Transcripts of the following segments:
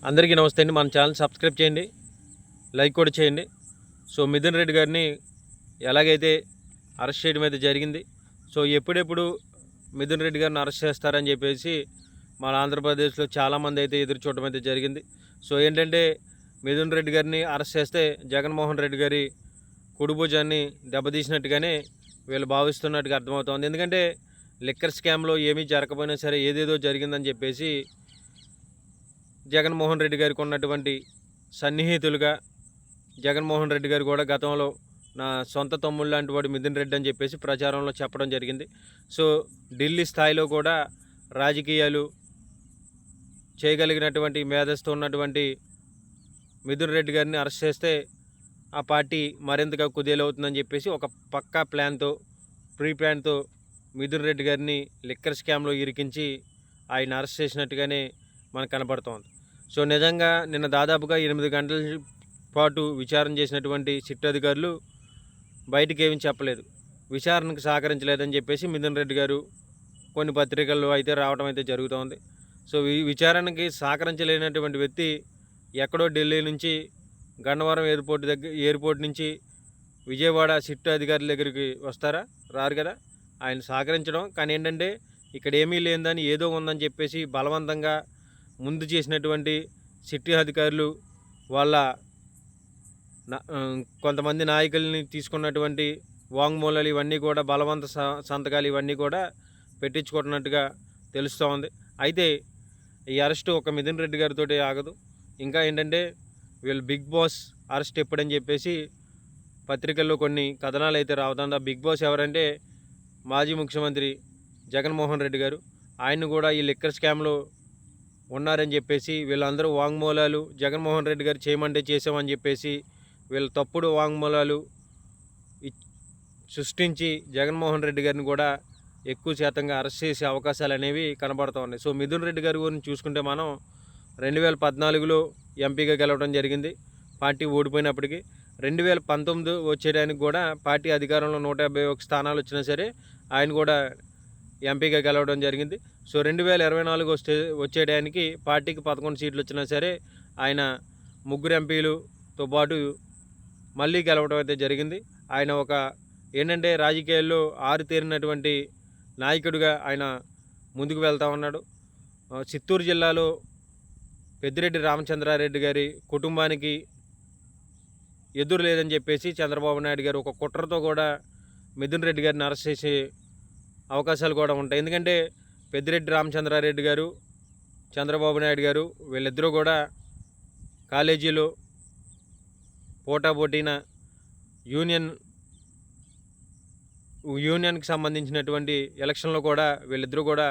అందరికీ నమస్తే అండి. మన ఛానల్ సబ్స్క్రైబ్ చేయండి, లైక్ కూడా చేయండి. సో మిథున్ రెడ్డి గారిని ఎలాగైతే అరెస్ట్ చేయడం అయితే జరిగింది. సో ఎప్పుడెప్పుడు మిథున్ రెడ్డి గారిని అరెస్ట్ చేస్తారని చెప్పేసి మన ఆంధ్రప్రదేశ్లో చాలామంది అయితే ఎదురు చూడడం అయితే జరిగింది. సో ఏంటంటే మిథున్ రెడ్డి గారిని అరెస్ట్ చేస్తే జగన్మోహన్ రెడ్డి గారి కుడిభుజాన్ని దెబ్బతీసినట్టుగానే వీళ్ళు భావిస్తున్నట్టుగా అర్థమవుతోంది. ఎందుకంటే లిక్కర్ స్కామ్లో ఏమీ జరగకపోయినా సరే ఏదేదో జరిగిందని చెప్పేసి జగన్మోహన్ రెడ్డి గారికి ఉన్నటువంటి సన్నిహితులుగా జగన్మోహన్ రెడ్డి గారు కూడా గతంలో నా సొంత తమ్ముళ్ళు లాంటి వాడు మిథున్ రెడ్డి అని చెప్పేసి ప్రచారంలో చెప్పడం జరిగింది. సో ఢిల్లీ స్థాయిలో కూడా రాజకీయాలు చేయగలిగినటువంటి మేధస్సు ఉన్నటువంటి మిథున్ రెడ్డి గారిని అరెస్ట్ చేస్తే ఆ పార్టీ మరింతగా కుదేలవుతుందని చెప్పేసి ఒక పక్కా ప్లాన్తో ప్రీ ప్లాన్తో మిథున్ రెడ్డి గారిని లిక్కర్ స్కామ్లో ఇరికించి ఆయన అరెస్ట్ చేసినట్టుగానే మనకు కనబడుతోంది. సో నిజంగా నిన్న దాదాపుగా 8 గంటల పాటు విచారణ చేసినటువంటి సిట్ అధికారులు బయటికి ఏమీ చెప్పలేదు, విచారణకు సహకరించలేదని చెప్పేసి మిథున్ రెడ్డి గారు కొన్ని పత్రికల్లో అయితే రావడం అయితే జరుగుతోంది. సో ఈ విచారణకి సహకరించలేనటువంటి వ్యక్తి ఎక్కడో ఢిల్లీ నుంచి గన్నవరం ఎయిర్పోర్ట్ నుంచి విజయవాడ సిట్ అధికారుల దగ్గరికి వస్తారా? రారు కదా. ఆయన సహకరించడం, కానీ ఏంటంటే ఇక్కడ ఏమీ లేదని ఏదో ఉందని చెప్పేసి బలవంతంగా ముందు చేసినటువంటి సిటీ అధికారులు వాళ్ళ కొంతమంది నాయకుల్ని తీసుకున్నటువంటి వాంగ్మూలాలు ఇవన్నీ కూడా బలవంత సంతకాలు ఇవన్నీ కూడా పెట్టించుకుంటున్నట్టుగా తెలుస్తూ ఉంది. అయితే ఈ అరెస్టు ఒక మిథున్ రెడ్డి గారితో ఆగదు. ఇంకా ఏంటంటే వీళ్ళు బిగ్ బాస్ అరెస్ట్ ఎప్పుడని చెప్పేసి పత్రికల్లో కొన్ని కథనాలు అయితే రావుతుంది. ఆ బిగ్ బాస్ ఎవరంటే మాజీ ముఖ్యమంత్రి జగన్మోహన్ రెడ్డి గారు. ఆయన్ని కూడా ఈ లిక్కర్ స్కామ్లో ఉన్నారని చెప్పేసి వీళ్ళందరూ వాంగ్మూలాలు జగన్మోహన్ రెడ్డి గారు చేయమంటే చేసామని చెప్పేసి వీళ్ళ తప్పుడు వాంగ్మూలాలు సృష్టించి జగన్మోహన్ రెడ్డి గారిని కూడా ఎక్కువ శాతంగా అరెస్ట్ చేసే అవకాశాలు అనేవి కనబడుతూ ఉన్నాయి. సో మిథున్ రెడ్డి గారి గురించి చూసుకుంటే మనం 2014లో ఎంపీగా గెలవడం జరిగింది. పార్టీ ఓడిపోయినప్పటికీ 2019 వచ్చేయడానికి కూడా పార్టీ అధికారంలో 151 స్థానాలు వచ్చినా సరే ఆయన కూడా ఎంపీగా గెలవడం జరిగింది. సో 2024 వచ్చేయడానికి పార్టీకి 11 సీట్లు వచ్చినా సరే ఆయన 3 ఎంపీలతో పాటు మళ్ళీ గెలవడం అయితే జరిగింది. ఆయన ఒక ఏంటంటే రాజకీయాల్లో ఆరితేరినటువంటి నాయకుడిగా ఆయన ముందుకు వెళ్తూ ఉన్నాడు. చిత్తూరు జిల్లాలో పెద్దిరెడ్డి రామచంద్రారెడ్డి గారి కుటుంబానికి ఎదురు లేదని చెప్పేసి చంద్రబాబు నాయుడు గారు ఒక కుట్రతో కూడా మిథున్ రెడ్డి గారిని అరెస్ట్ చేసే అవకాశాలు కూడా ఉంటాయి. ఎందుకంటే పెద్దిరెడ్డి రామచంద్రారెడ్డి గారు, చంద్రబాబు నాయుడు గారు వీళ్ళిద్దరూ కూడా కాలేజీలో పోటాపోటీన యూనియన్కి సంబంధించినటువంటి ఎలక్షన్లో కూడా వీళ్ళిద్దరూ కూడా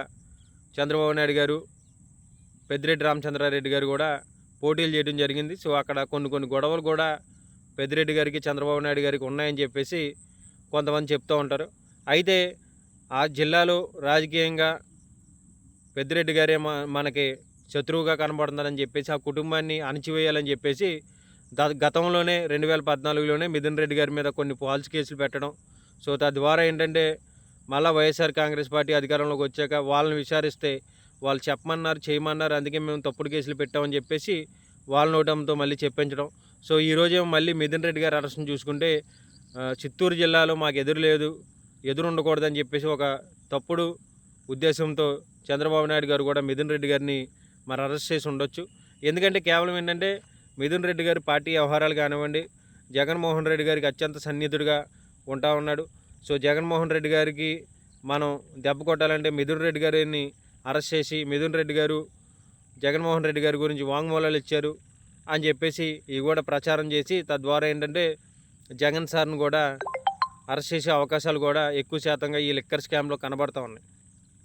చంద్రబాబు నాయుడు గారు, పెద్దిరెడ్డి రామచంద్రారెడ్డి గారు కూడా పోటీలు చేయడం జరిగింది. సో అక్కడ కొన్ని గొడవలు కూడా పెద్దిరెడ్డి గారికి చంద్రబాబు నాయుడు గారికి ఉన్నాయని చెప్పేసి కొంతమంది చెప్తూ ఉంటారు. అయితే ఆ జిల్లాలో రాజకీయంగా పెద్దిరెడ్డి గారే మనకి శత్రువుగా కనబడుతున్నారని చెప్పేసి ఆ కుటుంబాన్ని అణిచివేయాలని చెప్పేసి గతంలోనే 2014లోనే మిథున్ రెడ్డి గారి మీద కొన్ని ఫాల్స్ కేసులు పెట్టడం. సో తద్వారా ఏంటంటే మళ్ళీ వైఎస్ఆర్ కాంగ్రెస్ పార్టీ అధికారంలోకి వచ్చాక వాళ్ళని విచారిస్తే వాళ్ళు చెప్పమన్నారు, చేయమన్నారు, అందుకే మేము తప్పుడు కేసులు పెట్టామని చెప్పేసి వాళ్ళ నోటంతో మళ్ళీ చెప్పించడం. సో ఈరోజేమో మళ్ళీ మిథున్ రెడ్డి గారి అరెస్ట్ని చూసుకుంటే చిత్తూరు జిల్లాలో మాకు ఎదురు ఉండకూడదని చెప్పేసి ఒక తప్పుడు ఉద్దేశంతో చంద్రబాబు నాయుడు గారు కూడా మిథున్ రెడ్డి గారిని మరి అరెస్ట్ చేసి ఉండొచ్చు. ఎందుకంటే కేవలం ఏంటంటే మిథున్ రెడ్డి గారి పార్టీ వ్యవహారాలు కానివ్వండి, జగన్మోహన్ రెడ్డి గారికి అత్యంత సన్నిహితుడిగా ఉంటా ఉన్నాడు. సో జగన్మోహన్ రెడ్డి గారికి మనం దెబ్బ కొట్టాలంటే మిథున్ రెడ్డి గారిని అరెస్ట్ చేసి మిథున్ రెడ్డి గారు జగన్మోహన్ రెడ్డి గారి గురించి వాంగ్మూలాలు ఇచ్చారు అని చెప్పేసి ఇవి కూడా ప్రచారం చేసి తద్వారా ఏంటంటే జగన్ సార్ను కూడా అరెస్ట్ చేసే అవకాశాలు కూడా ఎక్కువ శాతంగా ఈ లిక్కర్ స్కామ్లో కనబడుతూ ఉన్నాయి.